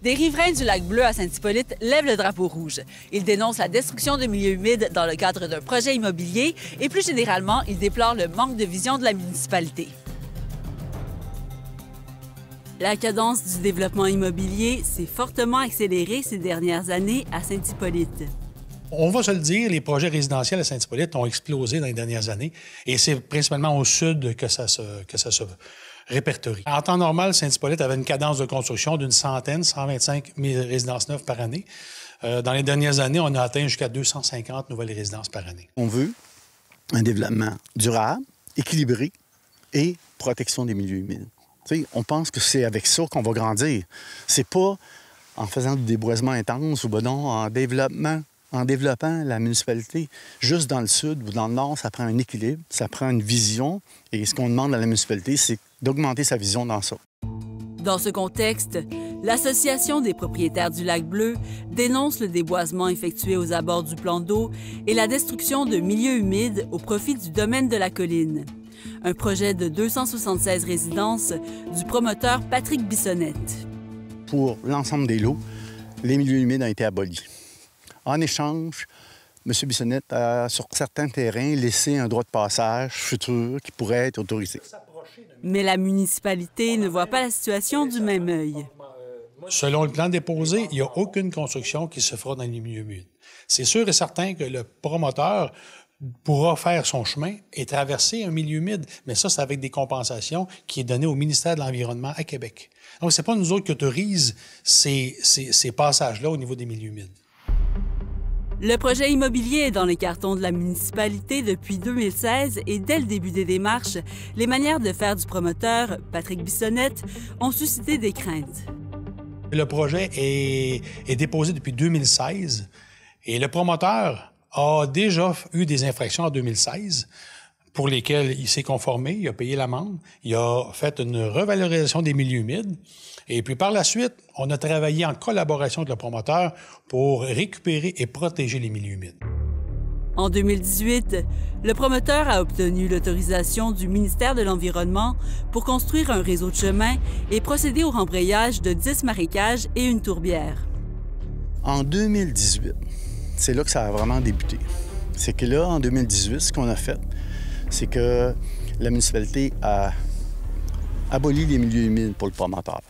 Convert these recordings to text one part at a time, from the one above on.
Des riverains du lac Bleu à Saint-Hippolyte lèvent le drapeau rouge. Ils dénoncent la destruction de milieux humides dans le cadre d'un projet immobilier et plus généralement, ils déplorent le manque de vision de la municipalité. La cadence du développement immobilier s'est fortement accélérée ces dernières années à Saint-Hippolyte. On va se le dire, les projets résidentiels à Saint-Hippolyte ont explosé dans les dernières années et c'est principalement au sud que ça se répertorie. En temps normal, Saint-Hippolyte avait une cadence de construction d'une 125 000 résidences neuves par année. Dans les dernières années, on a atteint jusqu'à 250 nouvelles résidences par année. On veut un développement durable, équilibré et protection des milieux humides. T'sais, on pense que c'est avec ça qu'on va grandir. C'est pas en faisant du déboisement intense ou non, en développant la municipalité. Juste dans le sud ou dans le nord, ça prend un équilibre, ça prend une vision. Et ce qu'on demande à la municipalité, c'est d'augmenter sa vision dans ça. Dans ce contexte, l'Association des propriétaires du lac Bleu dénonce le déboisement effectué aux abords du plan d'eau et la destruction de milieux humides au profit du domaine de la colline. Un projet de 276 résidences du promoteur Patrick Bissonnette. Pour l'ensemble des lots, les milieux humides ont été abolis. En échange, M. Bissonnette a, sur certains terrains, laissé un droit de passage futur qui pourrait être autorisé. Mais la municipalité ne voit pas la situation du même œil. Selon le plan déposé, il n'y a aucune construction qui se fera dans les milieux humides. C'est sûr et certain que le promoteur pourra faire son chemin et traverser un milieu humide, mais ça, c'est avec des compensations qui est donné au ministère de l'Environnement à Québec. Donc, ce n'est pas nous autres qui autorisent ces passages-là au niveau des milieux humides. Le projet immobilier est dans les cartons de la municipalité depuis 2016 et dès le début des démarches, les manières de faire du promoteur, Patrick Bissonnette, ont suscité des craintes. Le projet est déposé depuis 2016 et le promoteur a déjà eu des infractions en 2016 pour lesquelles il s'est conformé, il a payé l'amende, il a fait une revalorisation des milieux humides. Et puis par la suite, on a travaillé en collaboration avec le promoteur pour récupérer et protéger les milieux humides. En 2018, le promoteur a obtenu l'autorisation du ministère de l'Environnement pour construire un réseau de chemins et procéder au rembrayage de 10 marécages et une tourbière. En 2018, c'est là que ça a vraiment débuté. C'est que là, en 2018, ce qu'on a fait, c'est que la municipalité a aboli les milieux humides pour le promoteur.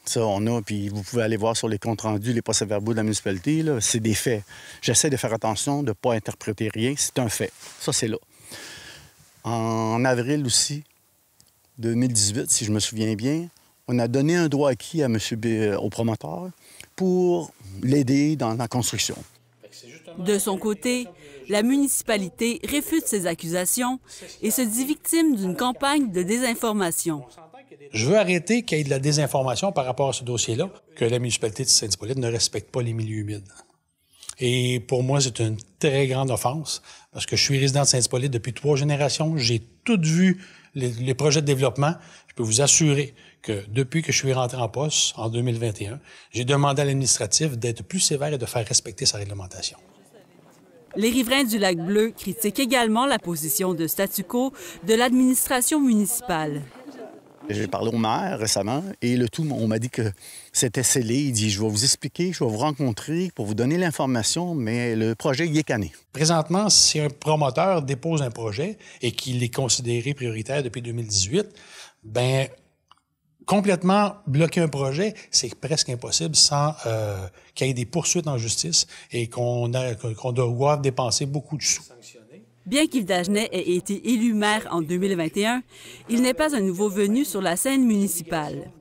Ça, on a, puis vous pouvez aller voir sur les comptes rendus, les procès-verbaux de la municipalité, là, c'est des faits. J'essaie de faire attention, de ne pas interpréter rien, c'est un fait. Ça, c'est là. En avril aussi, 2018, si je me souviens bien, on a donné un droit acquis à au promoteur pour l'aider dans la construction. De son côté, la municipalité réfute ces accusations et se dit victime d'une campagne de désinformation. Je veux arrêter qu'il y ait de la désinformation par rapport à ce dossier-là, que la municipalité de Saint-Hippolyte ne respecte pas les milieux humides. Et pour moi, c'est une très grande offense, parce que je suis résident de Saint-Hippolyte depuis 3 générations. J'ai tout vu les projets de développement. Je peux vous assurer que depuis que je suis rentré en poste, en 2021, j'ai demandé à l'administratif d'être plus sévère et de faire respecter sa réglementation. Les riverains du lac Bleu critiquent également la position de statu quo de l'administration municipale. J'ai parlé au maire récemment et le tout, on m'a dit que c'était scellé. Il dit, je vais vous expliquer, je vais vous rencontrer pour vous donner l'information, mais le projet, il est canné. Présentement, si un promoteur dépose un projet et qu'il est considéré prioritaire depuis 2018, bien, complètement bloquer un projet, c'est presque impossible sans qu'il y ait des poursuites en justice et qu'on doive dépenser beaucoup de sous. Bien qu'Yves Dagenet ait été élu maire en 2021, il n'est pas un nouveau venu sur la scène municipale.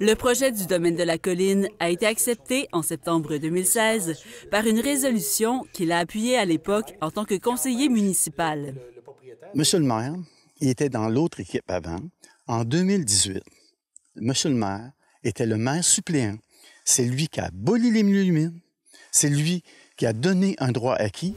Le projet du domaine de la colline a été accepté en septembre 2016 par une résolution qu'il a appuyée à l'époque en tant que conseiller municipal. Monsieur le maire, il était dans l'autre équipe avant. En 2018, Monsieur le maire était le maire suppléant. C'est lui qui a aboli les milieux humides. C'est lui qui a donné un droit acquis.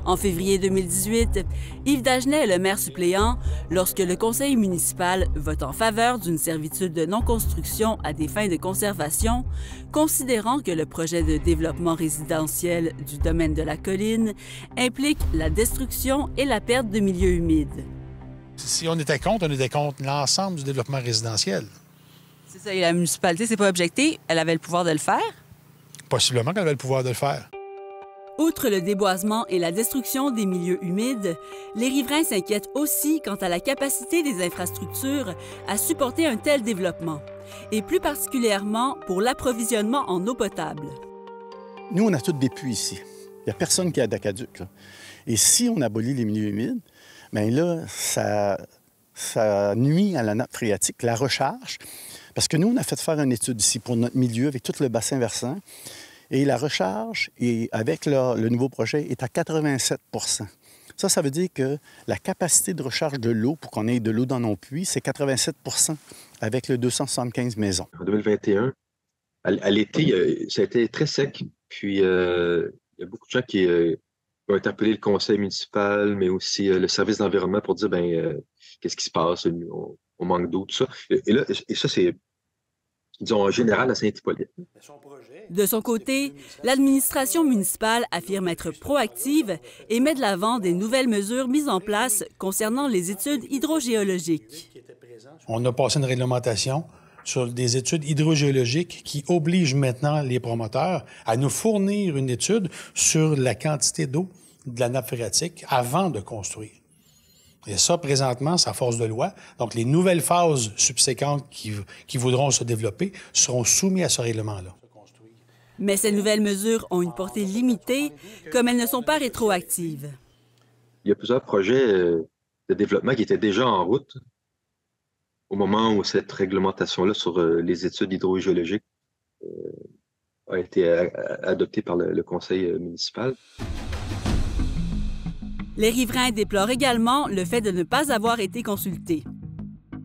En février 2018, Yves Dagenet est le maire suppléant lorsque le conseil municipal vote en faveur d'une servitude de non-construction à des fins de conservation, considérant que le projet de développement résidentiel du domaine de la colline implique la destruction et la perte de milieux humides. Si on était contre l'ensemble du développement résidentiel. C'est ça, et la municipalité s'est pas objectée, elle avait le pouvoir de le faire? Possiblement qu'elle avait le pouvoir de le faire. Outre le déboisement et la destruction des milieux humides, les riverains s'inquiètent aussi quant à la capacité des infrastructures à supporter un tel développement, et plus particulièrement pour l'approvisionnement en eau potable. Nous, on a tous des puits ici. Il n'y a personne qui a d'aqueduc. Et si on abolit les milieux humides, bien là, ça nuit à la nappe phréatique, la recharge. Parce que nous, on a fait faire une étude ici pour notre milieu avec tout le bassin versant. Et la recharge, avec le nouveau projet, est à 87 %. Ça veut dire que la capacité de recharge de l'eau, pour qu'on ait de l'eau dans nos puits, c'est 87 % avec le 275 maisons. En 2021, à l'été, ça a été très sec. Puis, il y a beaucoup de gens qui ont interpellé le conseil municipal, mais aussi le service d'environnement pour dire, qu'est-ce qui se passe? On manque d'eau, tout ça. Et ça, c'est, disons, en général, à Saint-Hippolyte. De son côté, l'administration municipale affirme être proactive et met de l'avant des nouvelles mesures mises en place concernant les études hydrogéologiques. On a passé une réglementation sur des études hydrogéologiques qui obligent maintenant les promoteurs à nous fournir une étude sur la quantité d'eau de la nappe phréatique avant de construire. Et ça, présentement, c'est à force de loi. Donc, les nouvelles phases subséquentes qui voudront se développer seront soumises à ce règlement-là. Mais ces nouvelles mesures ont une portée limitée, comme elles ne sont pas rétroactives. Il y a plusieurs projets de développement qui étaient déjà en route au moment où cette réglementation-là sur les études hydrogéologiques a été adoptée par le conseil municipal. Les riverains déplorent également le fait de ne pas avoir été consultés.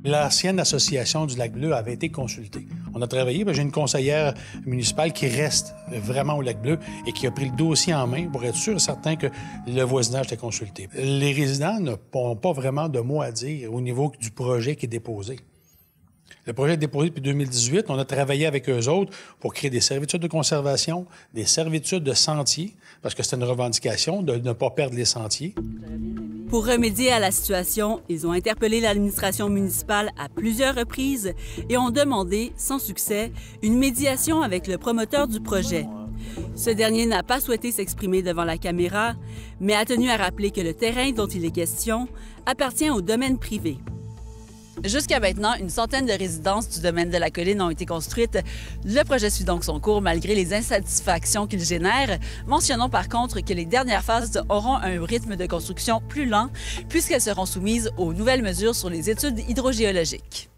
L'ancienne association du Lac-Bleu avait été consultée. On a travaillé, j'ai une conseillère municipale qui reste vraiment au Lac-Bleu et qui a pris le dossier en main pour être sûr et certain que le voisinage était consulté. Les résidents n'ont pas vraiment de mots à dire au niveau du projet qui est déposé. Le projet est déposé depuis 2018. On a travaillé avec eux autres pour créer des servitudes de conservation, des servitudes de sentiers, parce que c'était une revendication de ne pas perdre les sentiers. Pour remédier à la situation, ils ont interpellé l'administration municipale à plusieurs reprises et ont demandé, sans succès, une médiation avec le promoteur du projet. Ce dernier n'a pas souhaité s'exprimer devant la caméra, mais a tenu à rappeler que le terrain dont il est question appartient au domaine privé. Jusqu'à maintenant, une centaine de résidences du domaine de la colline ont été construites. Le projet suit donc son cours malgré les insatisfactions qu'il génère. Mentionnons par contre que les dernières phases auront un rythme de construction plus lent puisqu'elles seront soumises aux nouvelles mesures sur les études hydrogéologiques.